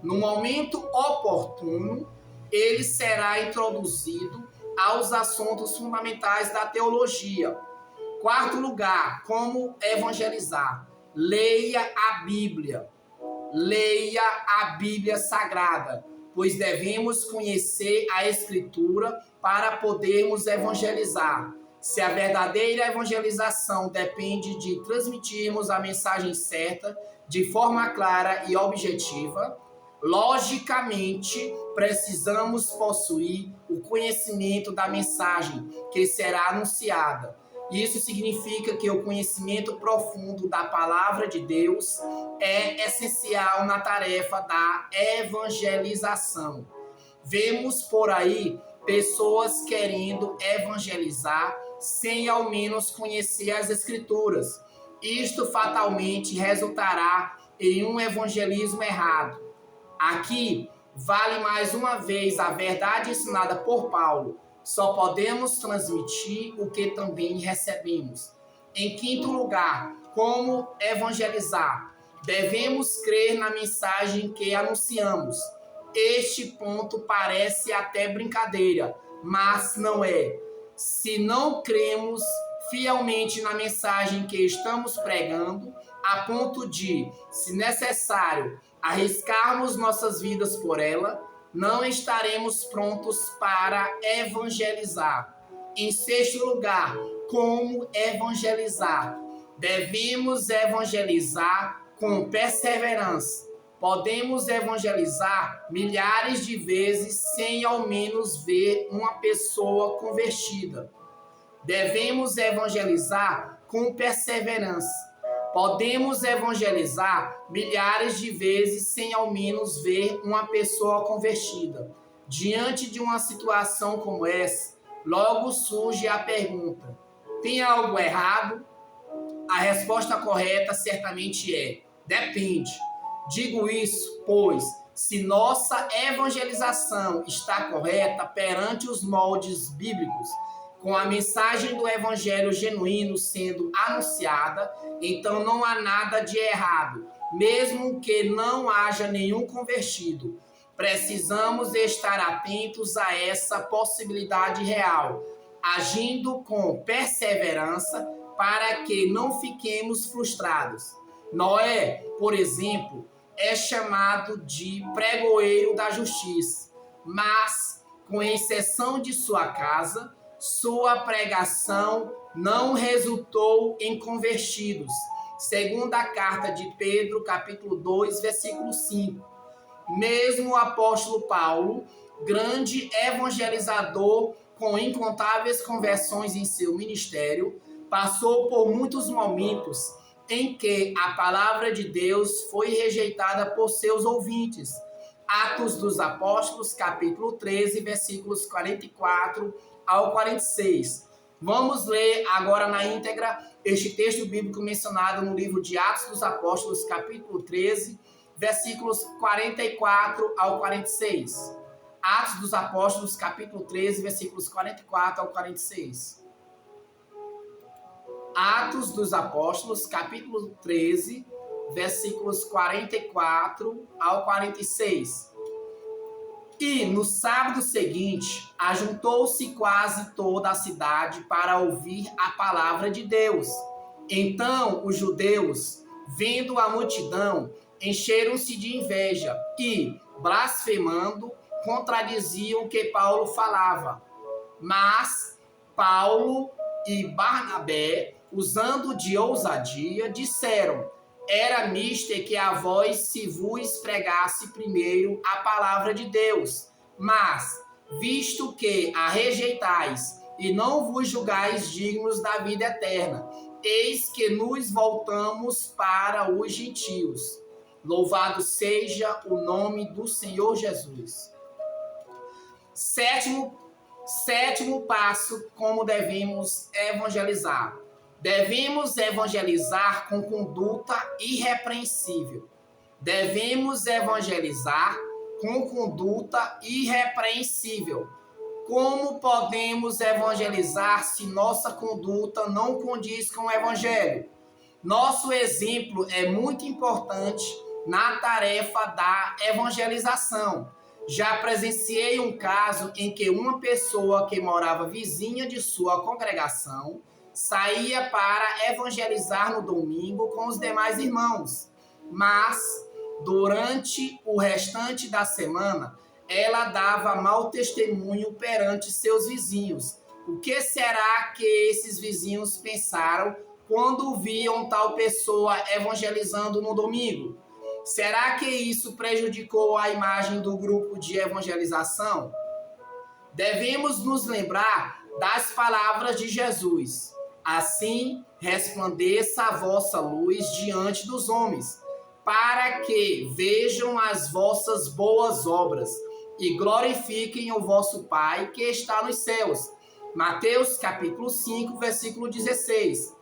No momento oportuno, ele será introduzido aos assuntos fundamentais da teologia. Quarto lugar, como evangelizar? Leia a Bíblia. Leia a Bíblia Sagrada, pois devemos conhecer a Escritura para podermos evangelizar. Se a verdadeira evangelização depende de transmitirmos a mensagem certa, de forma clara e objetiva, logicamente precisamos possuir o conhecimento da mensagem que será anunciada. Isso significa que o conhecimento profundo da palavra de Deus é essencial na tarefa da evangelização. Vemos por aí pessoas querendo evangelizar sem ao menos conhecer as Escrituras. Isto fatalmente resultará em um evangelismo errado. Aqui vale mais uma vez a verdade ensinada por Paulo. Só podemos transmitir o que também recebemos. Em quinto lugar, como evangelizar? Devemos crer na mensagem que anunciamos. Este ponto parece até brincadeira, mas não é. Se não cremos fielmente na mensagem que estamos pregando, a ponto de, se necessário, arriscarmos nossas vidas por ela, não estaremos prontos para evangelizar. Em sexto lugar, como evangelizar? Devemos evangelizar com perseverança. Podemos evangelizar milhares de vezes sem ao menos ver uma pessoa convertida. Devemos evangelizar com perseverança. Podemos evangelizar milhares de vezes sem ao menos ver uma pessoa convertida. Diante de uma situação como essa, logo surge a pergunta: tem algo errado? A resposta correta certamente é: depende. Digo isso, pois, se nossa evangelização está correta perante os moldes bíblicos, com a mensagem do evangelho genuíno sendo anunciada, então não há nada de errado, mesmo que não haja nenhum convertido. Precisamos estar atentos a essa possibilidade real, agindo com perseverança para que não fiquemos frustrados. Noé, por exemplo, é chamado de pregoeiro da justiça, mas, com exceção de sua casa, sua pregação não resultou em convertidos. Segunda carta de Pedro, capítulo 2, versículo 5. Mesmo o apóstolo Paulo, grande evangelizador com incontáveis conversões em seu ministério, passou por muitos momentos em que a palavra de Deus foi rejeitada por seus ouvintes. Atos dos Apóstolos, capítulo 13, versículos 44 ao 46. Vamos ler agora na íntegra este texto bíblico mencionado no livro de Atos dos Apóstolos, capítulo 13, versículos 44 ao 46. Atos dos Apóstolos, capítulo 13, versículos 44 ao 46. Atos dos Apóstolos, capítulo 13, versículos 44 ao 46. E no sábado seguinte, ajuntou-se quase toda a cidade para ouvir a palavra de Deus. Então os judeus, vendo a multidão, encheram-se de inveja e, blasfemando, contradiziam o que Paulo falava. Mas Paulo e Barnabé, usando de ousadia, disseram: era mister que a vós se vos pregasse primeiro a palavra de Deus. Mas, visto que a rejeitais e não vos julgais dignos da vida eterna, eis que nos voltamos para os gentios. Louvado seja o nome do Senhor Jesus. Sétimo passo, como devemos evangelizar. Devemos evangelizar com conduta irrepreensível. Devemos evangelizar com conduta irrepreensível. Como podemos evangelizar se nossa conduta não condiz com o evangelho? Nosso exemplo é muito importante na tarefa da evangelização. Já presenciei um caso em que uma pessoa que morava vizinha de sua congregação saía para evangelizar no domingo com os demais irmãos, mas durante o restante da semana ela dava mau testemunho perante seus vizinhos. O que será que esses vizinhos pensaram quando viam tal pessoa evangelizando no domingo? Será que isso prejudicou a imagem do grupo de evangelização? Devemos nos lembrar das palavras de Jesus. Assim resplandeça a vossa luz diante dos homens, para que vejam as vossas boas obras e glorifiquem o vosso Pai que está nos céus. Mateus capítulo 5, versículo 16.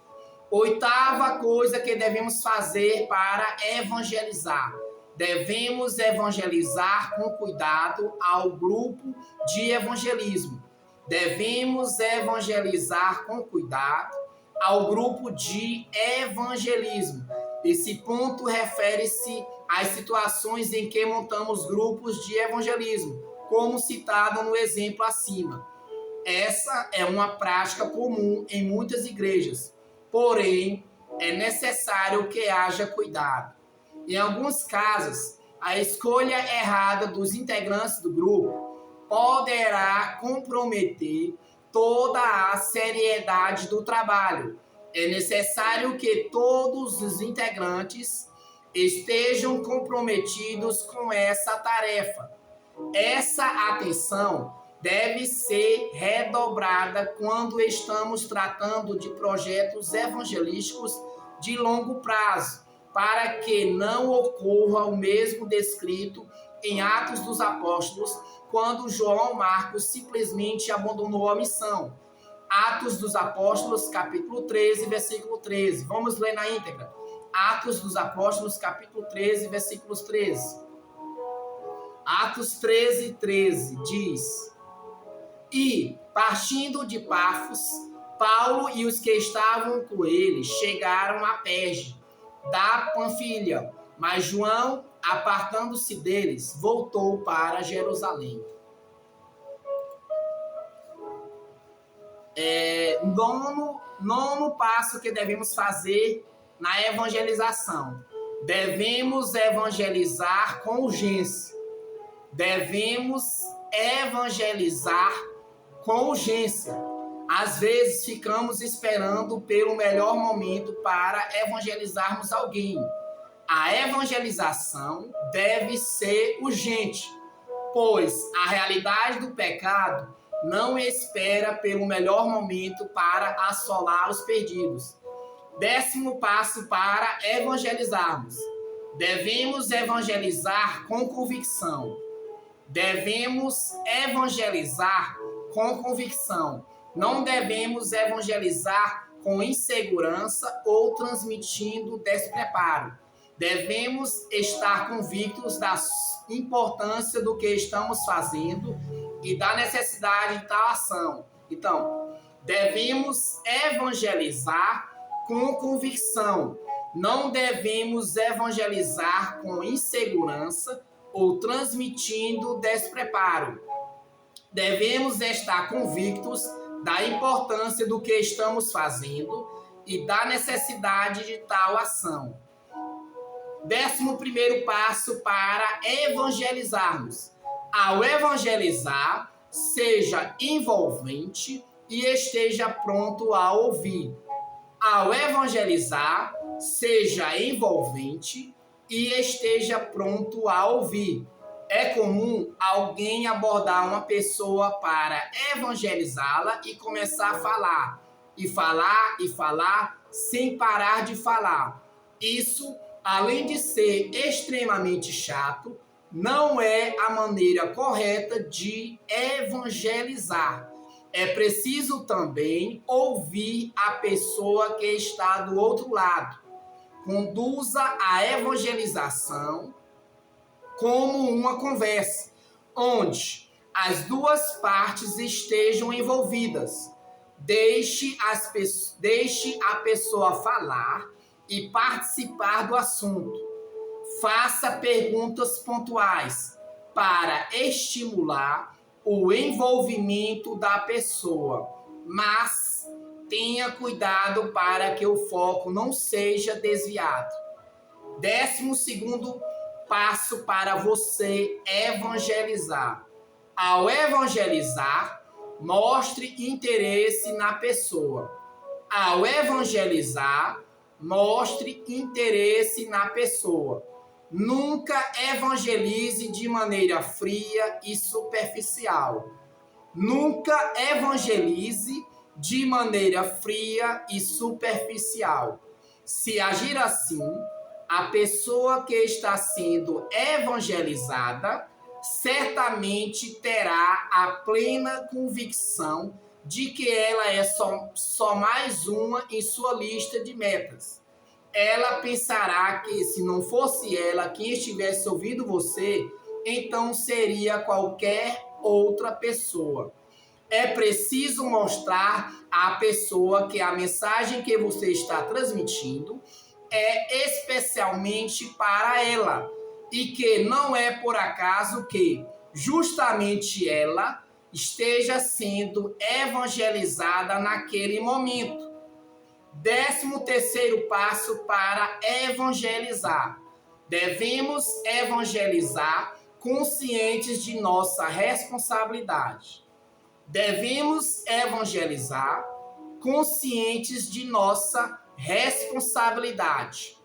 Oitava coisa que devemos fazer para evangelizar. Devemos evangelizar com cuidado ao grupo de evangelismo. Devemos evangelizar com cuidado ao grupo de evangelismo. Esse ponto refere-se às situações em que montamos grupos de evangelismo, como citado no exemplo acima. Essa é uma prática comum em muitas igrejas. Porém, é necessário que haja cuidado. Em alguns casos, a escolha errada dos integrantes do grupo poderá comprometer toda a seriedade do trabalho. É necessário que todos os integrantes estejam comprometidos com essa tarefa. Essa atenção deve ser redobrada quando estamos tratando de projetos evangelísticos de longo prazo, para que não ocorra o mesmo descrito em Atos dos Apóstolos, quando João Marcos simplesmente abandonou a missão. Atos dos Apóstolos, capítulo 13, versículo 13. Vamos ler na íntegra. Atos dos Apóstolos, capítulo 13, versículos 13. Atos 13, 13 diz: E, partindo de Pafos, Paulo e os que estavam com ele chegaram a Perge, da Panfilha, mas João, apartando-se deles, voltou para Jerusalém. Nono passo que devemos fazer na evangelização. Devemos evangelizar com urgência. Devemos evangelizar com urgência. Às vezes ficamos esperando pelo melhor momento para evangelizarmos alguém. A evangelização deve ser urgente, pois a realidade do pecado não espera pelo melhor momento para assolar os perdidos. 10º passo para evangelizarmos. Devemos evangelizar com convicção. Devemos evangelizar com convicção. Não devemos evangelizar com insegurança ou transmitindo despreparo. Devemos estar convictos da importância do que estamos fazendo e da necessidade de tal ação. Então, devemos evangelizar com convicção. Não devemos evangelizar com insegurança ou transmitindo despreparo. Devemos estar convictos da importância do que estamos fazendo e da necessidade de tal ação. 11º passo para evangelizarmos. Ao evangelizar, seja envolvente e esteja pronto a ouvir. Ao evangelizar, seja envolvente e esteja pronto a ouvir. É comum alguém abordar uma pessoa para evangelizá-la e começar a falar, e falar, e falar, sem parar de falar. Isso, além de ser extremamente chato, não é a maneira correta de evangelizar. É preciso também ouvir a pessoa que está do outro lado. Conduza a evangelização como uma conversa, onde as duas partes estejam envolvidas. Deixe a pessoa falar e participar do assunto. Faça perguntas pontuais. para estimular o envolvimento da pessoa, mas tenha cuidado para que o foco não seja desviado. 12º passo para você evangelizar. Ao evangelizar, mostre interesse na pessoa. Ao evangelizar, mostre interesse na pessoa. Nunca evangelize de maneira fria e superficial. Nunca evangelize de maneira fria e superficial. Se agir assim, a pessoa que está sendo evangelizada certamente terá a plena convicção de que ela é só mais uma em sua lista de metas. Ela pensará que se não fosse ela quem estivesse ouvindo você, então seria qualquer outra pessoa. É preciso mostrar à pessoa que a mensagem que você está transmitindo é especialmente para ela e que não é por acaso que justamente ela esteja sendo evangelizada naquele momento. 13º passo para evangelizar. Devemos evangelizar conscientes de nossa responsabilidade. Devemos evangelizar conscientes de nossa responsabilidade.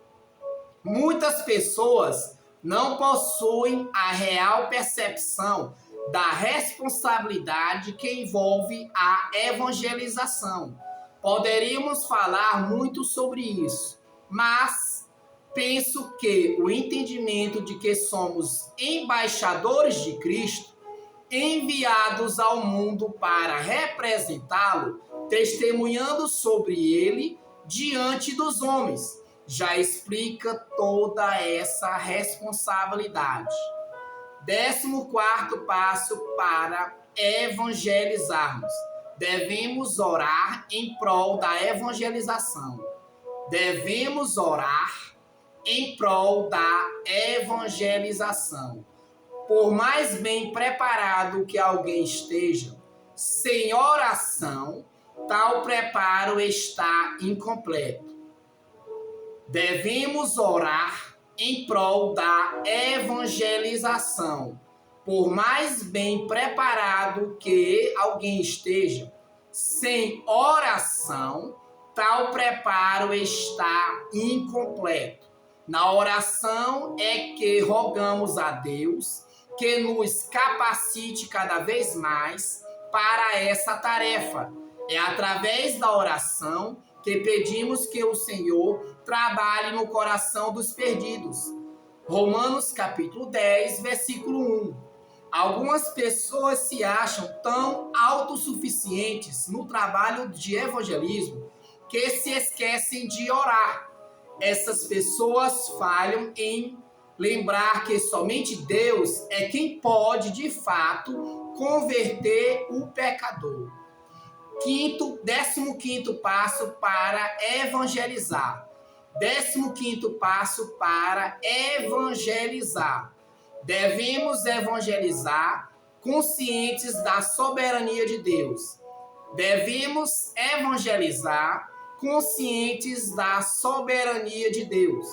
Muitas pessoas não possuem a real percepção da responsabilidade que envolve a evangelização. Poderíamos falar muito sobre isso, mas penso que o entendimento de que somos embaixadores de Cristo, enviados ao mundo para representá-lo, testemunhando sobre ele diante dos homens, já explica toda essa responsabilidade. 14º passo para evangelizarmos. Devemos orar em prol da evangelização. Devemos orar em prol da evangelização. Por mais bem preparado que alguém esteja, sem oração, tal preparo está incompleto. Devemos orar em prol da evangelização. Por mais bem preparado que alguém esteja, sem oração, tal preparo está incompleto. Na oração é que rogamos a Deus que nos capacite cada vez mais para essa tarefa. É através da oração que pedimos que o Senhor trabalhe no coração dos perdidos. Romanos capítulo 10, versículo 1. Algumas pessoas se acham tão autossuficientes no trabalho de evangelismo que se esquecem de orar. Essas pessoas falham em lembrar que somente Deus é quem pode, de fato, converter o pecador. 15º passo para evangelizar. 15º passo para evangelizar. Devemos evangelizar conscientes da soberania de Deus. Devemos evangelizar conscientes da soberania de Deus.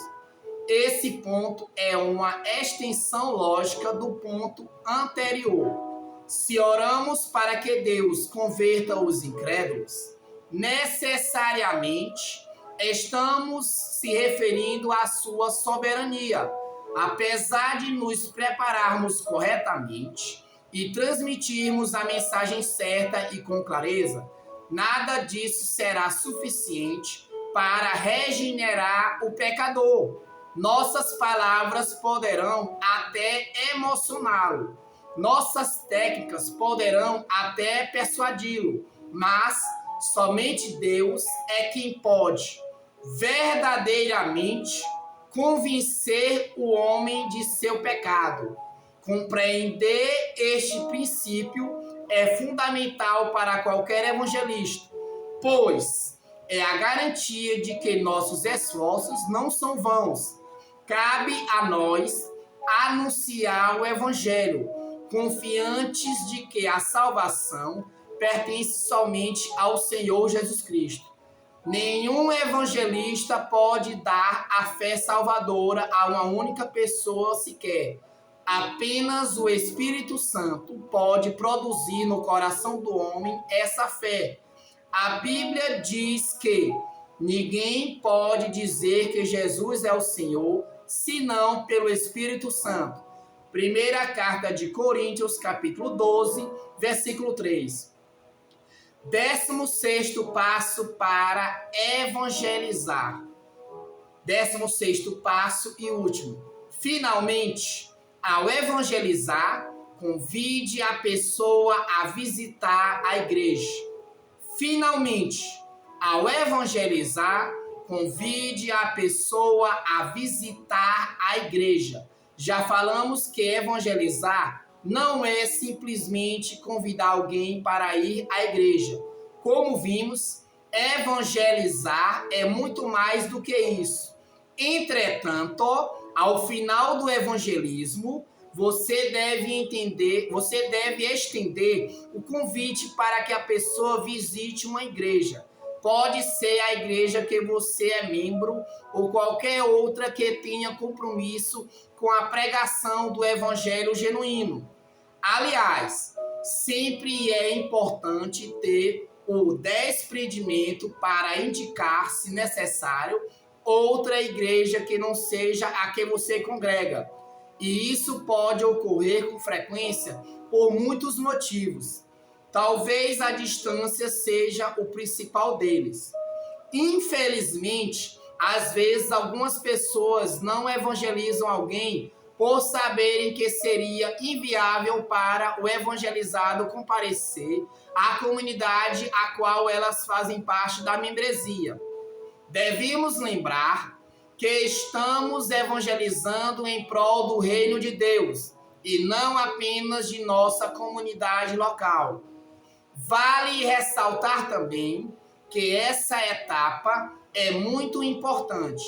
Esse ponto é uma extensão lógica do ponto anterior. Se oramos para que Deus converta os incrédulos, necessariamente estamos se referindo à sua soberania. Apesar de nos prepararmos corretamente e transmitirmos a mensagem certa e com clareza, nada disso será suficiente para regenerar o pecador. Nossas palavras poderão até emocioná-lo. Nossas técnicas poderão até persuadi-lo, mas somente Deus é quem pode verdadeiramente convencer o homem de seu pecado. Compreender este princípio é fundamental para qualquer evangelista, pois é a garantia de que nossos esforços não são vãos. Cabe a nós anunciar o evangelho, confiantes de que a salvação pertence somente ao Senhor Jesus Cristo. Nenhum evangelista pode dar a fé salvadora a uma única pessoa sequer. Apenas o Espírito Santo pode produzir no coração do homem essa fé. A Bíblia diz que ninguém pode dizer que Jesus é o Senhor, senão pelo Espírito Santo. Primeira carta de Coríntios, capítulo 12, versículo 3. 16º passo para evangelizar. 16º passo e último. Finalmente, ao evangelizar, convide a pessoa a visitar a igreja. Finalmente, ao evangelizar, convide a pessoa a visitar a igreja. Já falamos que evangelizar não é simplesmente convidar alguém para ir à igreja. Como vimos, evangelizar é muito mais do que isso. Entretanto, ao final do evangelismo, você deve estender o convite para que a pessoa visite uma igreja. Pode ser a igreja que você é membro ou qualquer outra que tenha compromisso com a pregação do evangelho genuíno. Aliás, sempre é importante ter o desprendimento para indicar, se necessário, outra igreja que não seja a que você congrega. E isso pode ocorrer com frequência por muitos motivos. Talvez a distância seja o principal deles. Infelizmente, às vezes algumas pessoas não evangelizam alguém por saberem que seria inviável para o evangelizado comparecer à comunidade a qual elas fazem parte da membresia. Devemos lembrar que estamos evangelizando em prol do reino de Deus e não apenas de nossa comunidade local. Vale ressaltar também que essa etapa é muito importante,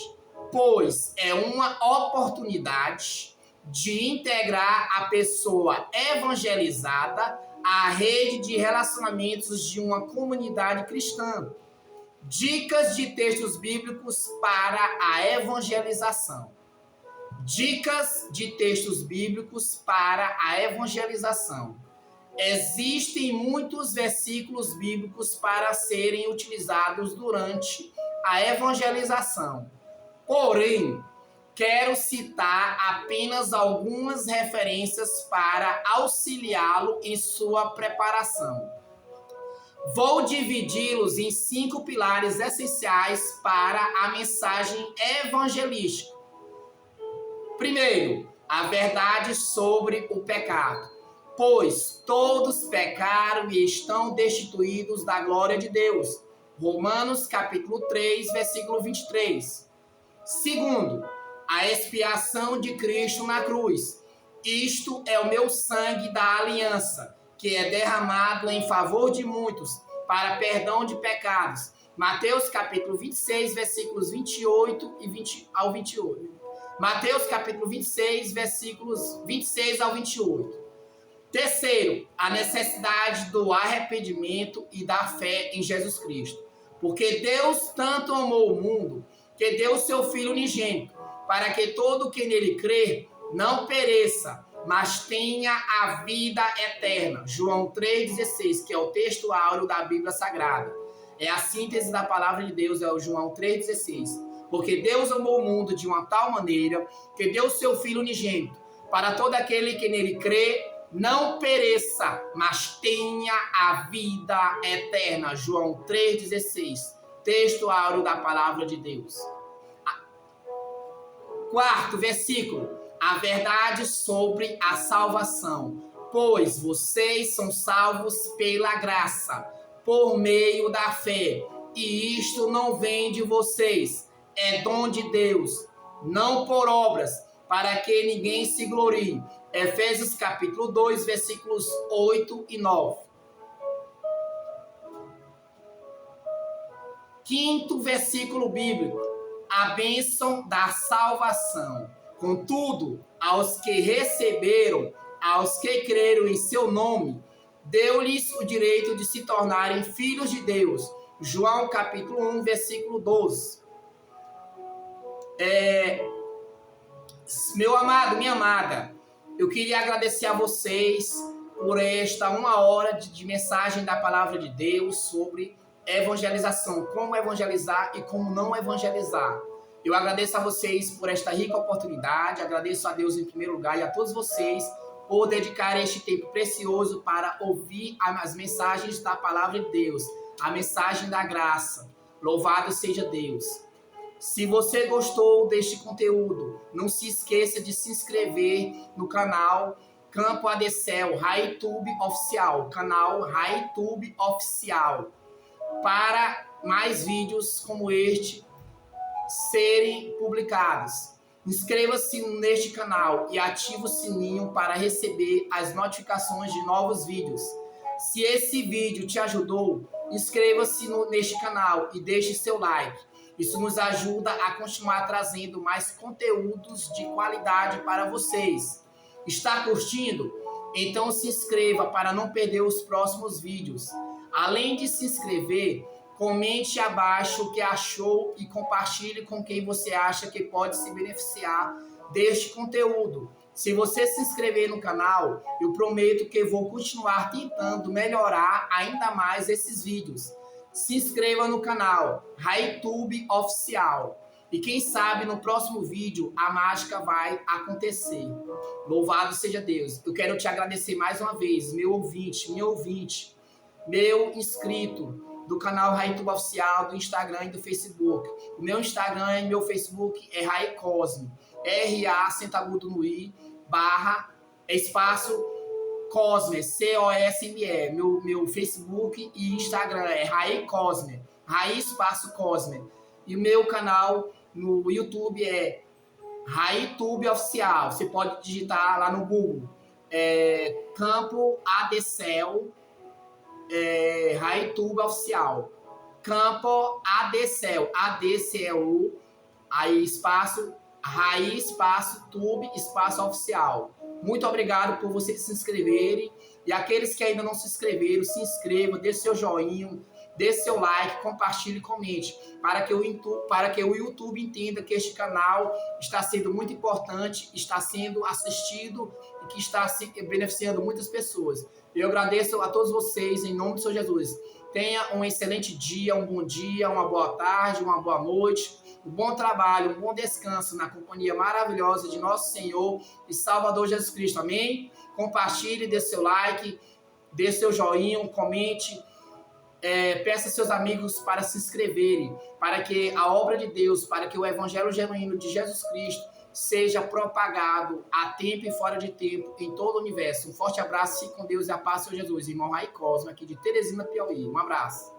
pois é uma oportunidade de integrar a pessoa evangelizada à rede de relacionamentos de uma comunidade cristã. Dicas de textos bíblicos para a evangelização. Dicas de textos bíblicos para a evangelização. Existem muitos versículos bíblicos para serem utilizados durante a evangelização. Porém, quero citar apenas algumas referências para auxiliá-lo em sua preparação. Vou dividi-los em 5 pilares essenciais para a mensagem evangelística. Primeiro, a verdade sobre o pecado. Pois todos pecaram e estão destituídos da glória de Deus. Romanos capítulo 3, versículo 23. Segundo, a expiação de Cristo na cruz. Isto é o meu sangue da aliança, que é derramado em favor de muitos, para perdão de pecados. Mateus capítulo 26, versículos 28 e 20 ao 28. Mateus capítulo 26, versículos 26 ao 28. Terceiro, a necessidade do arrependimento e da fé em Jesus Cristo. Porque Deus tanto amou o mundo, que deu seu Filho unigênito, para que todo que nele crer não pereça, mas tenha a vida eterna. João 3,16, que é o texto áureo da Bíblia Sagrada. É a síntese da palavra de Deus, é o João 3,16. Porque Deus amou o mundo de uma tal maneira que deu seu Filho unigênito, para todo aquele que nele crê, não pereça, mas tenha a vida eterna. João 3,16, texto áureo da palavra de Deus. Quarto versículo, a verdade sobre a salvação. Pois vocês são salvos pela graça, por meio da fé. E isto não vem de vocês, é dom de Deus, não por obras, para que ninguém se glorie. Efésios capítulo 2, versículos 8 e 9. Quinto versículo bíblico, a bênção da salvação. Contudo, aos que receberam, aos que creram em seu nome, deu-lhes o direito de se tornarem filhos de Deus. João capítulo 1, versículo 12. Meu amado, minha amada, eu queria agradecer a vocês por esta 1 hora de mensagem da palavra de Deus sobre evangelização, como evangelizar e como não evangelizar. Eu agradeço a vocês por esta rica oportunidade, agradeço a Deus em primeiro lugar e a todos vocês por dedicar este tempo precioso para ouvir as mensagens da palavra de Deus, a mensagem da graça. Louvado seja Deus. Se você gostou deste conteúdo, não se esqueça de se inscrever no canal Campo Adecel, RaiTube Oficial, canal RaiTube Oficial, para mais vídeos como este serem publicados. Inscreva-se neste canal e ative o sininho para receber as notificações de novos vídeos. Se esse vídeo te ajudou, inscreva-se neste canal e deixe seu like. Isso nos ajuda a continuar trazendo mais conteúdos de qualidade para vocês. Está curtindo? Então se inscreva para não perder os próximos vídeos. Além de se inscrever, comente abaixo o que achou e compartilhe com quem você acha que pode se beneficiar deste conteúdo. Se você se inscrever no canal, eu prometo que vou continuar tentando melhorar ainda mais esses vídeos. Se inscreva no canal RaiTube Oficial. E quem sabe no próximo vídeo a mágica vai acontecer. Louvado seja Deus. Eu quero te agradecer mais uma vez, meu ouvinte, minha ouvinte, meu inscrito do canal RaiTube Oficial, do Instagram e do Facebook. O meu Instagram e meu Facebook é RaiCosme. R-A, sentagudo no I, barra, espaço, Cosme, C-O-S-M-E. Meu Facebook e Instagram é RaiCosme, Rai espaço Cosme. E o meu canal no YouTube é RaiTube Oficial. Você pode digitar lá no Google. Campo Adecel, RaiTube Oficial. Campo Adecel, A-D-C-E-U, aí espaço, Rai espaço, Tube espaço Oficial. Muito obrigado por vocês se inscreverem. E aqueles que ainda não se inscreveram, se inscrevam, dê seu joinha, dê seu like, compartilhe e comente, para que o YouTube entenda que este canal está sendo muito importante, está sendo assistido e que está beneficiando muitas pessoas. Eu agradeço a todos vocês em nome do Senhor Jesus. Tenha um excelente dia, um bom dia, uma boa tarde, uma boa noite, um bom trabalho, um bom descanso na companhia maravilhosa de nosso Senhor e Salvador Jesus Cristo. Amém? Compartilhe, dê seu like, dê seu joinha, comente. Peça a seus amigos para se inscreverem, para que a obra de Deus, para que o evangelho genuíno de Jesus Cristo seja propagado a tempo e fora de tempo em todo o universo. Um forte abraço, fique com Deus e a paz do Senhor Jesus. Irmão RaiCosme, aqui de Teresina, Piauí. Um abraço.